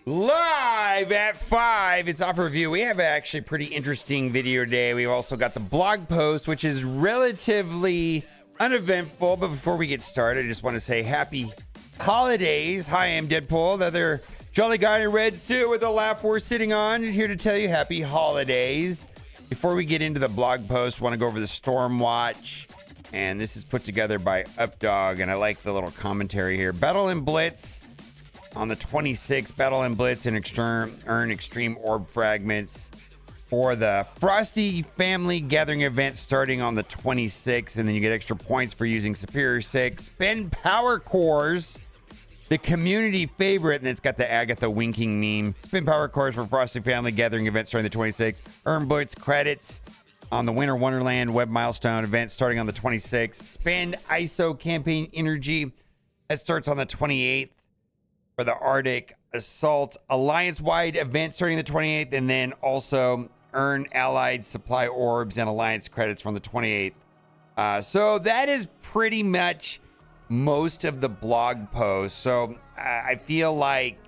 Live at 5, it's Offer Review. We have actually a pretty interesting video today. We've also got the blog post, which is relatively uneventful. But before we get started, I just want to say happy holidays. Hi, I'm Deadpool, the other jolly guy in a red suit with a lap we're sitting on, and here to tell you happy holidays. Before we get into the blog post, I want to go over the Storm Watch. And this is put together by Updog, and I like the little commentary here. Battle and Blitz. On the 26th, Battle and Blitz and earn extreme orb fragments for the Frosty Family Gathering event starting on the 26th. And then you get extra points for using Superior 6. Spend Power Cores, the community favorite. And it's got the Agatha winking meme. Spend Power Cores for Frosty Family Gathering event starting the 26th. Earn Blitz credits on the Winter Wonderland Web Milestone event starting on the 26th. Spend ISO Campaign Energy. That starts on the 28th. For the Arctic Assault Alliance-wide event starting the 28th, and then also earn Allied Supply Orbs and Alliance credits from the 28th. So that is pretty much most of the blog post. So I feel like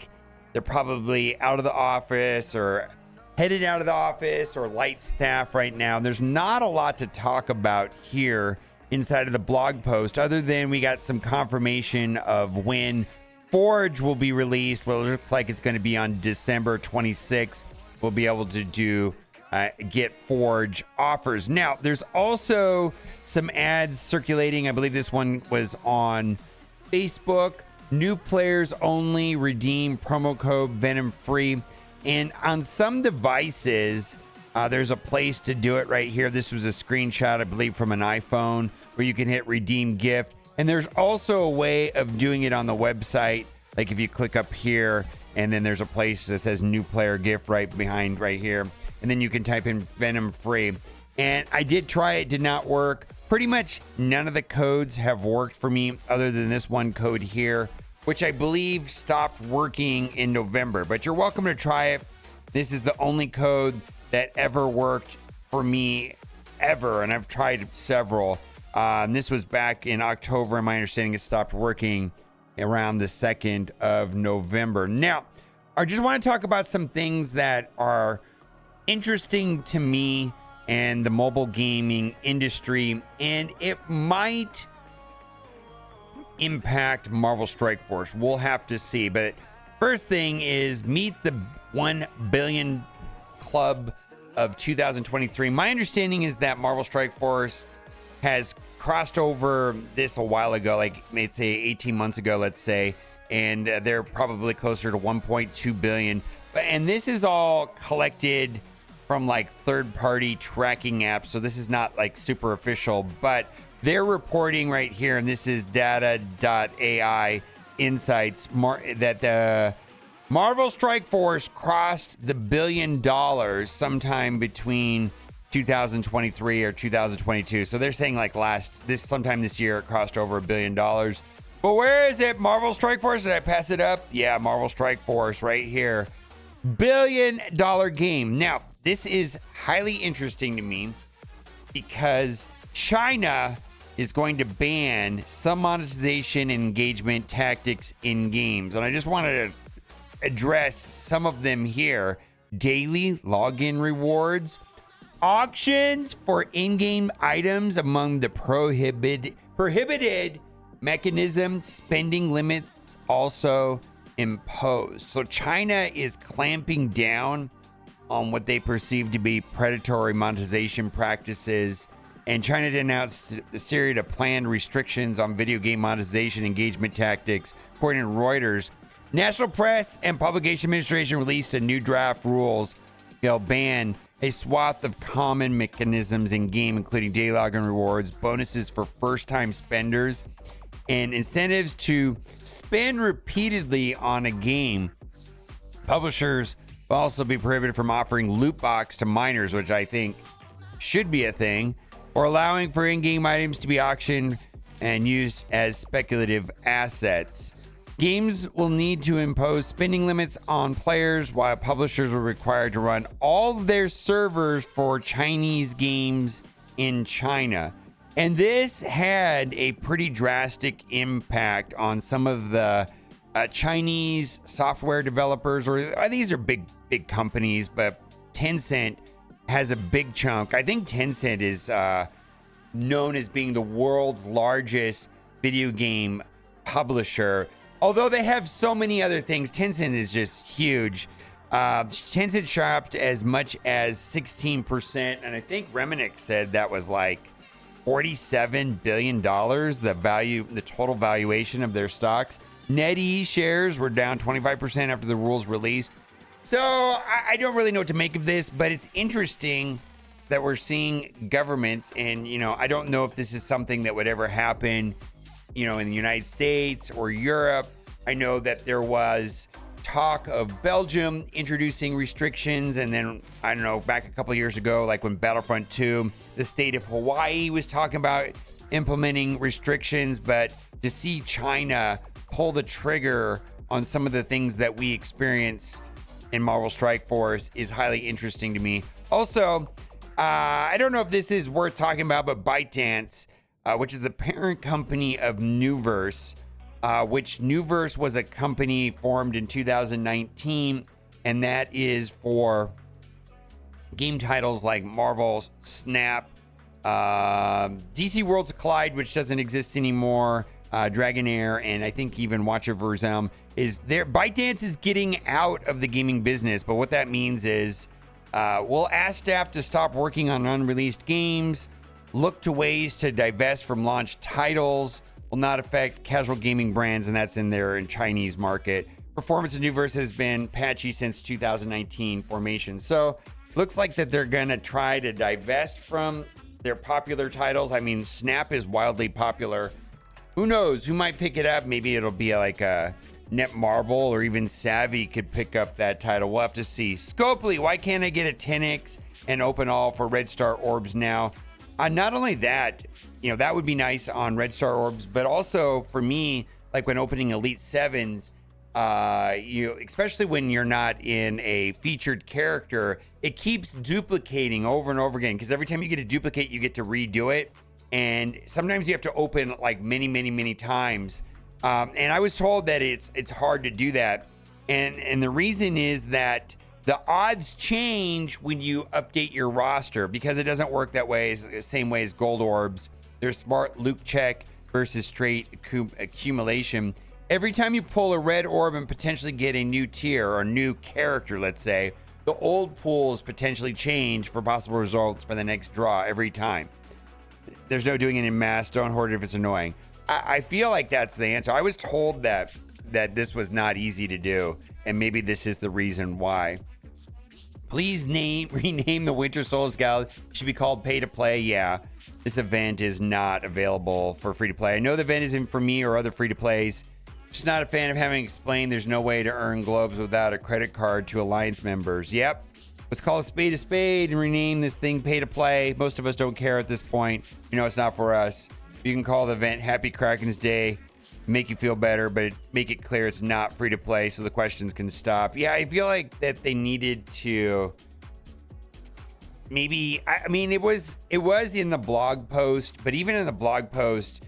they're probably out of the office or headed out of the office or light staff right now. There's not a lot to talk about here inside of the blog post other than we got some confirmation of when Forge will be released. Well, it looks like it's going to be on December 26th. We'll be able to do get Forge offers. Now, there's also some ads circulating. I believe this one was on Facebook. New players only redeem promo code Venom Free. And on some devices, there's a place to do it right here. This was a screenshot, I believe, from an iPhone where you can hit redeem gift. And there's also a way of doing it on the website. Like if you click up here and then there's a place that says new player gift right behind right here. And then you can type in Venom Free. And I did try it, did not work. Pretty much none of the codes have worked for me other than this one code here, which I believe stopped working in November. But you're welcome to try it. This is the only code that ever worked for me ever. And I've tried several. This was back in October, and my understanding it stopped working around the 2nd of November. Now, I just want to talk about some things that are interesting to me and the mobile gaming industry, and it might impact Marvel Strike Force. We'll have to see. But first thing is meet the 1 billion club of 2023. My understanding is that Marvel Strike Force has crossed over this a while ago, like let's say 18 months ago, let's say, and they're probably closer to 1.2 billion. And this is all collected from like third-party tracking apps, so this is not like super official, but they're reporting right here, and this is data.ai insights, that the Marvel Strike Force crossed the $1 billion sometime between 2023 or 2022. So they're saying like sometime this year it crossed over $1 billion. But where is it? Marvel Strike Force? Did I pass it up? Yeah, Marvel Strike Force right here. $1 billion game. Now, this is highly interesting to me because China is going to ban some monetization and engagement tactics in games. And I just wanted to address some of them here. Daily login rewards, auctions for in-game items among the prohibited mechanism, spending limits also imposed. So China is clamping down on what they perceive to be predatory monetization practices. And China announced a series of planned restrictions on video game monetization engagement tactics. According to Reuters, National Press and Publication Administration released a new draft rules. They'll ban a swath of common mechanisms in game, including daily login rewards, bonuses for first-time spenders, and incentives to spend repeatedly on a game. Publishers will also be prohibited from offering loot box to minors, which I think should be a thing, or allowing for in-game items to be auctioned and used as speculative assets. Games will need to impose spending limits on players, while publishers are required to run all of their servers for Chinese games in China. And this had a pretty drastic impact on some of the Chinese software developers, or these are big companies, but Tencent has a big chunk. I think Tencent is known as being the world's largest video game publisher. Although they have so many other things, Tencent is just huge. Tencent shopped as much as 16%, and I think Reminick said that was like $47 billion, the total valuation of their stocks. NetEase shares were down 25% after the rules released. So I don't really know what to make of this, but it's interesting that we're seeing governments, and I don't know if this is something that would ever happen, in the United States or Europe. I know that there was talk of Belgium introducing restrictions, and then I don't know, back a couple of years ago, like when Battlefront 2, the state of Hawaii was talking about implementing restrictions. But to see China pull the trigger on some of the things that we experience in Marvel Strike Force is highly interesting to me. Also, I don't know if this is worth talking about, but BitDance, which is the parent company of Newverse, which Newverse was a company formed in 2019, and that is for game titles like Marvel Snap, DC Worlds Collide, which doesn't exist anymore, Dragonair, and I think even Watcherverse Realm is there. BitDance is getting out of the gaming business, but what that means is we'll ask staff to stop working on unreleased games, look to ways to divest from launched titles, will not affect casual gaming brands, and that's in Chinese market. Performance of Newverse has been patchy since 2019 formation. So looks like that they're gonna try to divest from their popular titles. I mean, Snap is wildly popular. Who knows? Who might pick it up? Maybe it'll be like a Netmarble, or even Savvy could pick up that title. We'll have to see. Scopely, why can't I get a 10x and open all for Red Star Orbs now? Not only that, that would be nice on Red Star Orbs, but also for me, like when opening Elite 7s, especially when you're not in a featured character, it keeps duplicating over and over again, because every time you get a duplicate, you get to redo it. And sometimes you have to open like many times. And I was told that it's hard to do that. And the reason is that the odds change when you update your roster, because it doesn't work that way, same way as gold orbs. There's smart loot check versus straight accumulation. Every time you pull a red orb and potentially get a new tier or a new character, let's say, the old pools potentially change for possible results for the next draw every time. There's no doing it in mass. Don't hoard it if it's annoying. I feel like that's the answer. I was told that this was not easy to do, and maybe this is the reason why. Please rename the Winter Solstice Gala. It should be called Pay to Play. Yeah, this event is not available for free to play. I know the event isn't for me or other free to plays. Just not a fan of having explained there's no way to earn globes without a credit card to Alliance members. Yep. Let's call a spade and rename this thing Pay to Play. Most of us don't care at this point. It's not for us. You can call the event Happy Kraken's Day, make you feel better, but make it clear it's not free to play so the questions can stop. Yeah, I feel like that they needed to maybe, it was in the blog post, but even in the blog post,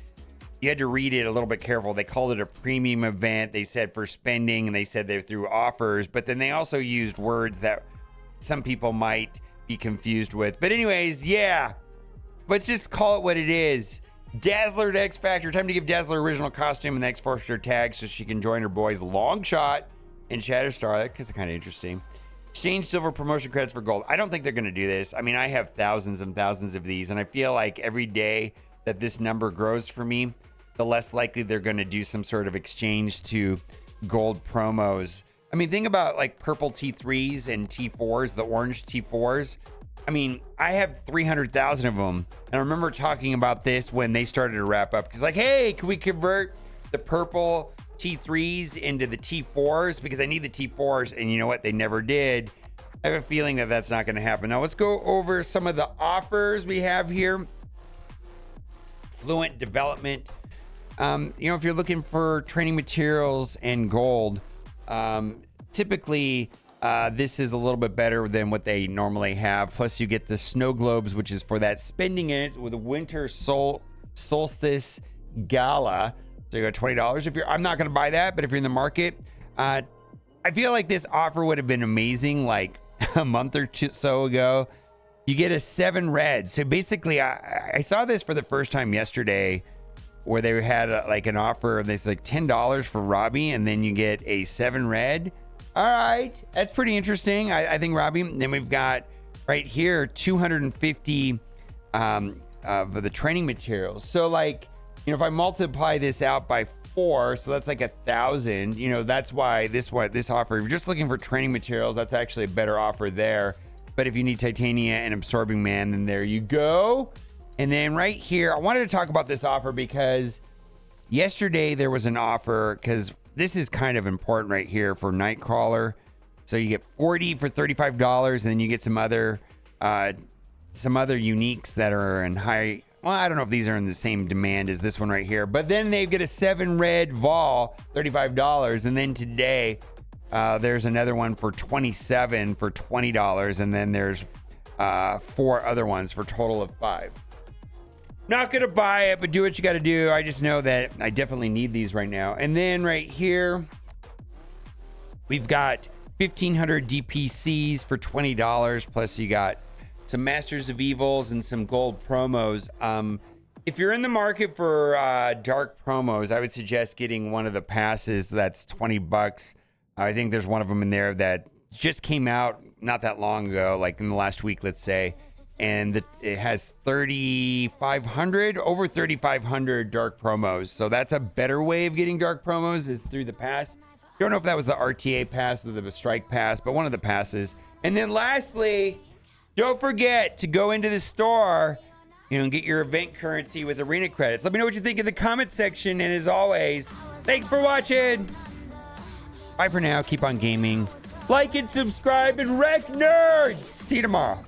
you had to read it a little bit careful. They called it a premium event. They said for spending, and they said they're through offers, but then they also used words that some people might be confused with. But anyways, yeah, let's just call it what it is. Dazzler to X Factor. Time to give Dazzler original costume and the X-Forcer tag so she can join her boys Long Shot and Shatterstar. That is kind of interesting. Exchange silver promotion credits for gold. I don't think they're going to do this. I mean, I have thousands and thousands of these, and I feel like every day that this number grows for me, the less likely they're going to do some sort of exchange to gold promos. I mean, think about like purple T3s and T4s, the orange T4s. I mean, I have 300,000 of them. And I remember talking about this when they started to wrap up. Because like, hey, can we convert the purple T3s into the T4s? Because I need the T4s. And you know what? They never did. I have a feeling that that's not going to happen. Now, let's go over some of the offers we have here. Fluent development. If you're looking for training materials and gold, typically... this is a little bit better than what they normally have. Plus, you get the snow globes, which is for that spending it with a winter solstice gala. So you got $20. If you're, I'm not going to buy that, but if you're in the market, I feel like this offer would have been amazing like a month or two so ago. You get a 7 red. So basically, I saw this for the first time yesterday, where they had like an offer. There's like $10 for Robbie, and then you get a 7 red. All right, that's pretty interesting. I think Robbie. Then we've got right here 250 of the training materials. So like, you know, if I multiply this out by 4, so that's like 1,000. You know, that's why this offer. If you're just looking for training materials, that's actually a better offer there. But if you need Titania and Absorbing Man, then there you go. And then right here, I wanted to talk about this offer because yesterday there was an offer, because this is kind of important right here for Nightcrawler. So you get 40 for $35, and then you get some other uniques that are in high. Well, I don't know if these are in the same demand as this one right here, but then they get a 7 red Vol, $35, and then today there's another one for 27 for $20, and then there's 4 other ones for a total of 5. Not gonna buy it, but do what you got to do. I just know that I definitely need these right now. And then right here, we've got 1,500 DPCs for $20. Plus, you got some Masters of Evils and some gold promos. If you're in the market for dark promos, I would suggest getting one of the passes. That's $20. I think there's one of them in there that just came out not that long ago, like in the last week, let's say. And it has 3,500, over 3,500 dark promos. So that's a better way of getting dark promos, is through the pass. Don't know if that was the RTA pass or the strike pass, but one of the passes. And then lastly, don't forget to go into the store, you know, and get your event currency with arena credits. Let me know what you think in the comment section. And as always, thanks for watching. Bye for now. Keep on gaming. Like and subscribe and wreck nerds. See you tomorrow.